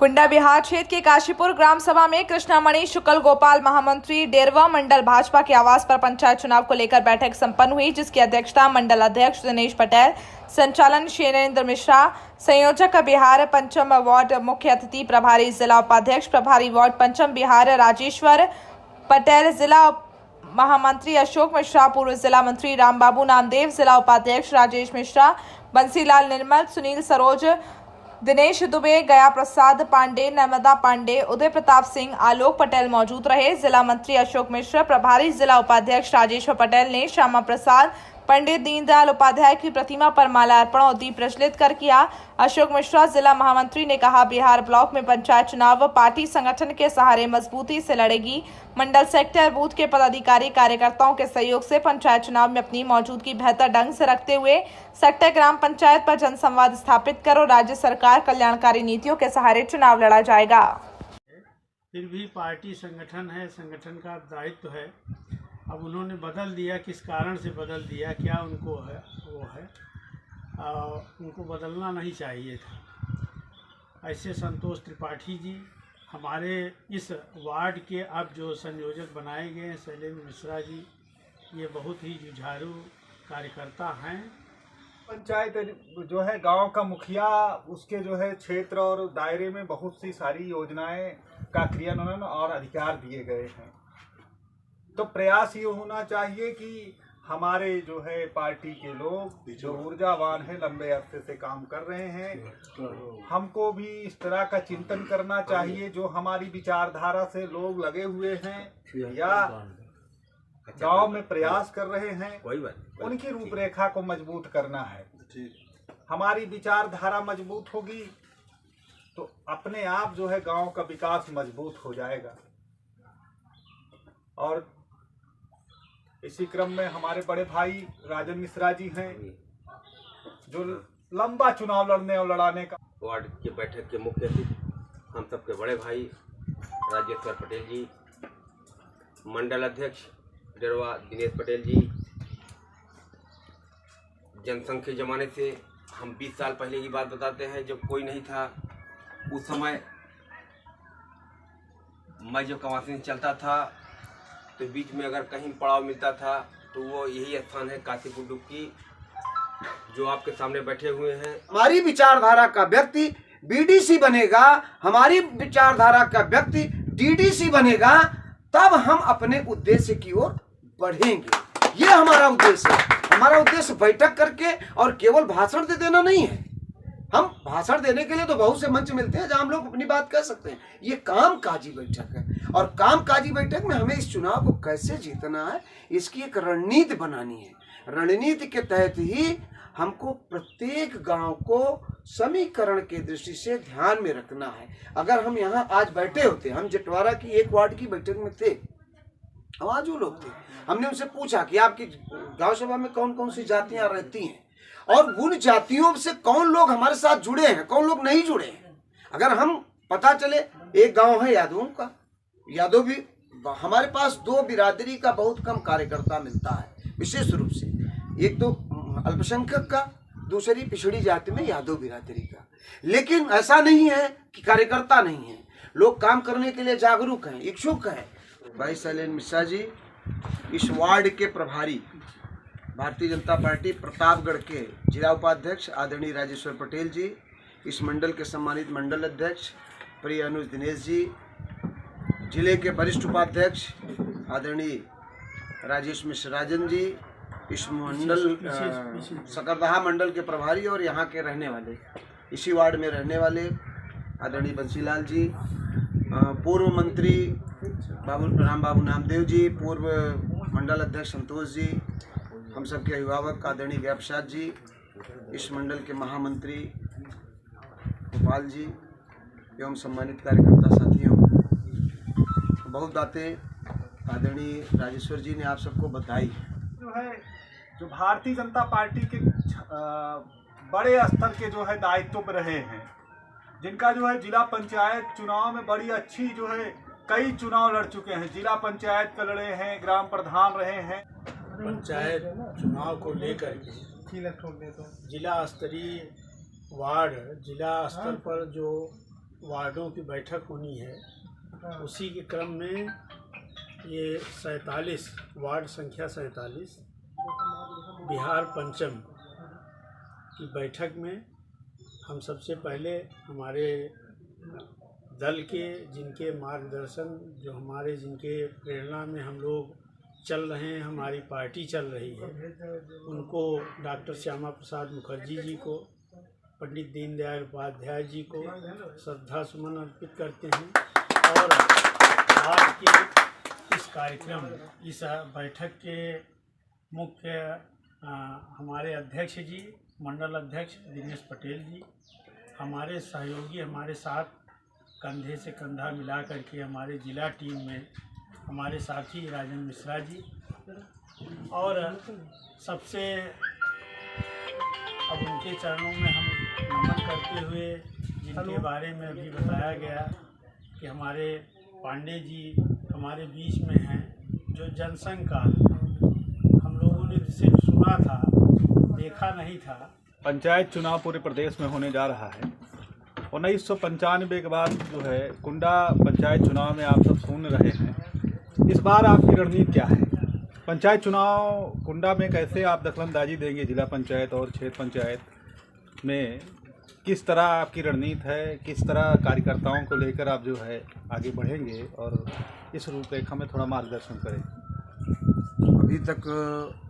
कुंडा बिहार क्षेत्र के काशीपुर ग्राम सभा में कृष्णामणि शुक्ल गोपाल महामंत्री डेरवा मंडल भाजपा के आवास पर पंचायत चुनाव को लेकर बैठक संपन्न हुई, जिसकी अध्यक्षता मंडल अध्यक्ष दिनेश पटेल, संचालन शैलेंद्र मिश्रा, संयोजक बिहार पंचम वार्ड मुख्य अतिथि प्रभारी जिला उपाध्यक्ष प्रभारी वार्ड पंचम बिहार राजेश्वर पटेल, जिला महामंत्री अशोक मिश्रा, पूर्व जिला मंत्री रामबाबू नामदेव, जिला उपाध्यक्ष राजेश मिश्रा, बंसीलाल निर्मल, सुनील सरोज, दिनेश दुबे, गया प्रसाद पांडे, नर्मदा पांडे, उदय प्रताप सिंह, आलोक पटेल मौजूद रहे। जिला मंत्री अशोक मिश्रा, प्रभारी जिला उपाध्यक्ष राजेश्वर पटेल ने श्यामा प्रसाद, पंडित दीनदयाल उपाध्याय की प्रतिमा पर माल्यार्पण और दीप प्रज्वलित कर किया। अशोक मिश्रा जिला महामंत्री ने कहा, बिहार ब्लॉक में पंचायत चुनाव पार्टी संगठन के सहारे मजबूती से लड़ेगी। मंडल सेक्टर बूथ के पदाधिकारी कार्यकर्ताओं के सहयोग से पंचायत चुनाव में अपनी मौजूदगी बेहतर ढंग से रखते हुए सेक्टर ग्राम पंचायत पर जनसंवाद स्थापित कर और राज्य सरकार कल्याणकारी नीतियों के सहारे चुनाव लड़ा जाएगा। फिर भी पार्टी संगठन है, संगठन का दायित्व है। अब उन्होंने बदल दिया, किस कारण से बदल दिया, क्या उनको है वो है, उनको बदलना नहीं चाहिए था। ऐसे संतोष त्रिपाठी जी हमारे इस वार्ड के अब जो संयोजक बनाए गए हैं, शैलेंद्र मिश्रा जी, ये बहुत ही जुझारू कार्यकर्ता हैं। पंचायत जो है गांव का मुखिया, उसके जो है क्षेत्र और दायरे में बहुत सी सारी योजनाएं का क्रियान्वयन और अधिकार दिए गए हैं। तो प्रयास ये होना चाहिए कि हमारे जो है पार्टी के लोग जो ऊर्जावान हैं, लंबे अरसे से काम कर रहे हैं, हमको भी इस तरह का चिंतन करना चाहिए। जो हमारी विचारधारा से लोग लगे हुए हैं या गांव में प्रयास कर रहे हैं, उनकी रूपरेखा को मजबूत करना है। हमारी विचारधारा मजबूत होगी तो अपने आप जो है गांव का विकास मजबूत हो जाएगा। और इसी क्रम में हमारे बड़े भाई राजन मिश्रा जी हैं, जो लंबा चुनाव लड़ने और लड़ाने का। वार्ड के बैठक के मुख्य अतिथि हम सबके बड़े भाई राजेश्वर पटेल जी, मंडल अध्यक्ष डेरवा दिनेश पटेल जी। जनसंघ के ज़माने से हम 20 साल पहले की बात बताते हैं, जब कोई नहीं था। उस समय मैं जब कवासी से चलता था तो बीच में अगर कहीं पड़ाव मिलता था तो वो यही स्थान है काशीपुर डुबकी, जो आपके सामने बैठे हुए हैं। हमारी विचारधारा का व्यक्ति बीडीसी बनेगा, हमारी विचारधारा का व्यक्ति डीडीसी बनेगा, तब हम अपने उद्देश्य की ओर बढ़ेंगे। ये हमारा उद्देश्य है। हमारा उद्देश्य बैठक करके और केवल भाषण दे देना नहीं है। हम भाषण देने के लिए तो बहुत से मंच मिलते हैं जहां हम लोग अपनी बात कह सकते हैं। ये कामकाजी बैठक है और कामकाजी बैठक में हमें इस चुनाव को कैसे जीतना है, इसकी एक रणनीति बनानी है। रणनीति के तहत ही हमको प्रत्येक गांव को समीकरण के दृष्टि से ध्यान में रखना है। अगर हम यहाँ आज बैठे होते, हम जटवारा की एक वार्ड की बैठक में थे, वहाँ जो लोग थे, हमने उनसे पूछा कि आपकी गांव सभा में कौन कौन सी जातियां रहती हैं और उन जातियों से कौन लोग हमारे साथ जुड़े हैं, कौन लोग नहीं जुड़े हैं। अगर हम पता चले, एक गांव है यादवों का, यादव भी हमारे पास 2 बिरादरी का बहुत कम कार्यकर्ता मिलता है विशेष रूप से, एक तो अल्पसंख्यक का, दूसरी पिछड़ी जाति में यादव बिरादरी का। लेकिन ऐसा नहीं है कि कार्यकर्ता नहीं है, लोग काम करने के लिए जागरूक हैं, इच्छुक हैं। भाई शैलेंद्र मिश्रा जी इस वार्ड के प्रभारी, भारतीय जनता पार्टी प्रतापगढ़ के जिला उपाध्यक्ष आदरणीय राजेश्वर पटेल जी, इस मंडल के सम्मानित मंडल अध्यक्ष प्रिय अनुज दिनेश जी, जिले के वरिष्ठ उपाध्यक्ष आदरणीय राजेश मिश्र राजन जी, इस मंडल सकरदहा मंडल के प्रभारी और यहाँ के रहने वाले, इसी वार्ड में रहने वाले आदरणीय बंसीलाल जी, पूर्व मंत्री रामबाबू नामदेव जी, पूर्व मंडल अध्यक्ष संतोष जी, हम सबके अभिभावक आदरणीय गया प्रसाद जी, इस मंडल के महामंत्री गोपाल जी एवं सम्मानित कार्यकर्ता साथियों, बहुत बातें आदरणीय राजेश्वर जी ने आप सबको बताई। जो भारतीय जनता पार्टी के बड़े स्तर के जो है दायित्व पर रहे हैं, जिनका जो है जिला पंचायत चुनाव में बड़ी अच्छी जो है कई चुनाव लड़ चुके हैं, जिला पंचायत का लड़े हैं, ग्राम प्रधान रहे हैं। पंचायत चुनाव को लेकर के जिला स्तरीय वार्ड, जिला स्तर पर जो वार्डों की बैठक होनी है, उसी के क्रम में ये 47 वार्ड संख्या 47 बिहार पंचम की बैठक में हम सबसे पहले हमारे दल के जिनके मार्गदर्शन जिनके प्रेरणा में हम लोग चल रहे हैं, हमारी पार्टी चल रही है, उनको डॉक्टर श्यामा प्रसाद मुखर्जी जी को, पंडित दीनदयाल उपाध्याय जी को श्रद्धा सुमन अर्पित करते हैं। और आज के इस कार्यक्रम, इस बैठक के मुख्य हमारे अध्यक्ष जी, मंडल अध्यक्ष दिनेश पटेल जी, हमारे सहयोगी हमारे साथ कंधे से कंधा मिला करके हमारे जिला टीम में हमारे साथी राजन मिश्रा जी, और सबसे अब उनके चरणों में हम नमन करते हुए जिनके बारे में अभी बताया गया कि हमारे पांडे जी हमारे बीच में हैं, जो जनसंघ काल हम लोगों ने सिर्फ सुना था, देखा नहीं था। पंचायत चुनाव पूरे प्रदेश में होने जा रहा है। 1995 के बाद जो है कुंडा पंचायत चुनाव में आप सब सुन रहे हैं। इस बार आपकी रणनीति क्या है? पंचायत चुनाव कुंडा में कैसे आप दखलंदाजी देंगे? जिला पंचायत और क्षेत्र पंचायत में किस तरह आपकी रणनीति है? किस तरह कार्यकर्ताओं को लेकर आप जो है आगे बढ़ेंगे, और इस रूपरेखा में थोड़ा मार्गदर्शन करें। अभी तक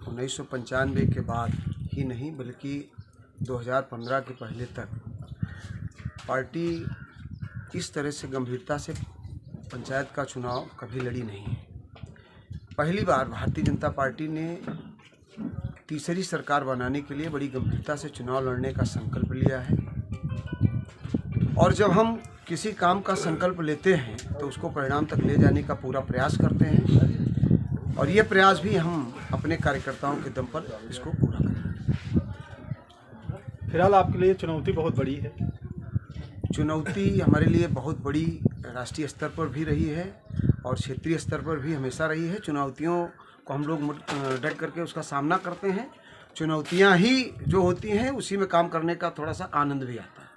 1995 के बाद ही नहीं बल्कि 2015 के पहले तक पार्टी इस तरह से गंभीरता से पंचायत का चुनाव कभी लड़ी नहीं है। पहली बार भारतीय जनता पार्टी ने तीसरी सरकार बनाने के लिए बड़ी गंभीरता से चुनाव लड़ने का संकल्प लिया है, और जब हम किसी काम का संकल्प लेते हैं तो उसको परिणाम तक ले जाने का पूरा प्रयास करते हैं, और ये प्रयास भी हम अपने कार्यकर्ताओं के दम पर इसको पूरा करेंगे। फिलहाल आपके लिए चुनौती बहुत बड़ी है। चुनौती हमारे लिए बहुत बड़ी राष्ट्रीय स्तर पर भी रही है और क्षेत्रीय स्तर पर भी हमेशा रही है। चुनौतियों को हम लोग डट करके उसका सामना करते हैं। चुनौतियां ही जो होती हैं उसी में काम करने का थोड़ा सा आनंद भी आता है।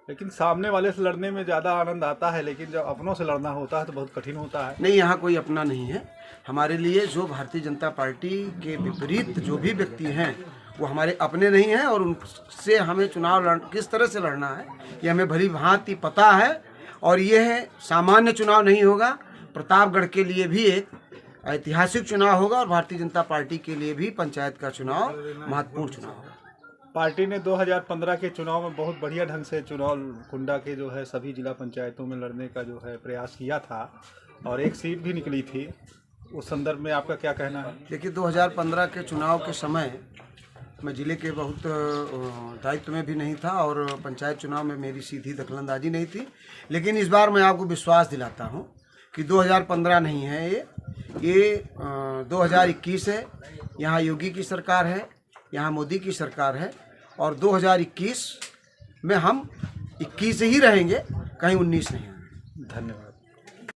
लेकिन सामने वाले से लड़ने में ज़्यादा आनंद आता है, लेकिन जब अपनों से लड़ना होता है तो बहुत कठिन होता है। नहीं, यहाँ कोई अपना नहीं है। हमारे लिए जो भारतीय जनता पार्टी के विपरीत जो भी व्यक्ति हैं वो हमारे अपने नहीं हैं, और उनसे हमें चुनाव किस तरह से लड़ना है ये हमें भली भांति पता है। और ये है सामान्य चुनाव नहीं होगा, प्रतापगढ़ के लिए भी एक ऐतिहासिक चुनाव होगा, और भारतीय जनता पार्टी के लिए भी पंचायत का चुनाव महत्वपूर्ण चुनाव होगा। पार्टी ने 2015 के चुनाव में बहुत बढ़िया ढंग से चुनाव कुंडा के जो है सभी जिला पंचायतों में लड़ने का जो है प्रयास किया था, और एक सीट भी निकली थी। उस संदर्भ में आपका क्या कहना है? देखिए, 2015 के चुनाव के समय मैं जिले के बहुत दायित्व में भी नहीं था, और पंचायत चुनाव में मेरी सीधी दखलंदाजी नहीं थी। लेकिन इस बार मैं आपको विश्वास दिलाता हूं कि 2015 नहीं है, ये 2021 है। यहाँ योगी की सरकार है, यहाँ मोदी की सरकार है, और 2021 में हम 21 ही रहेंगे, कहीं 19 नहीं। धन्यवाद।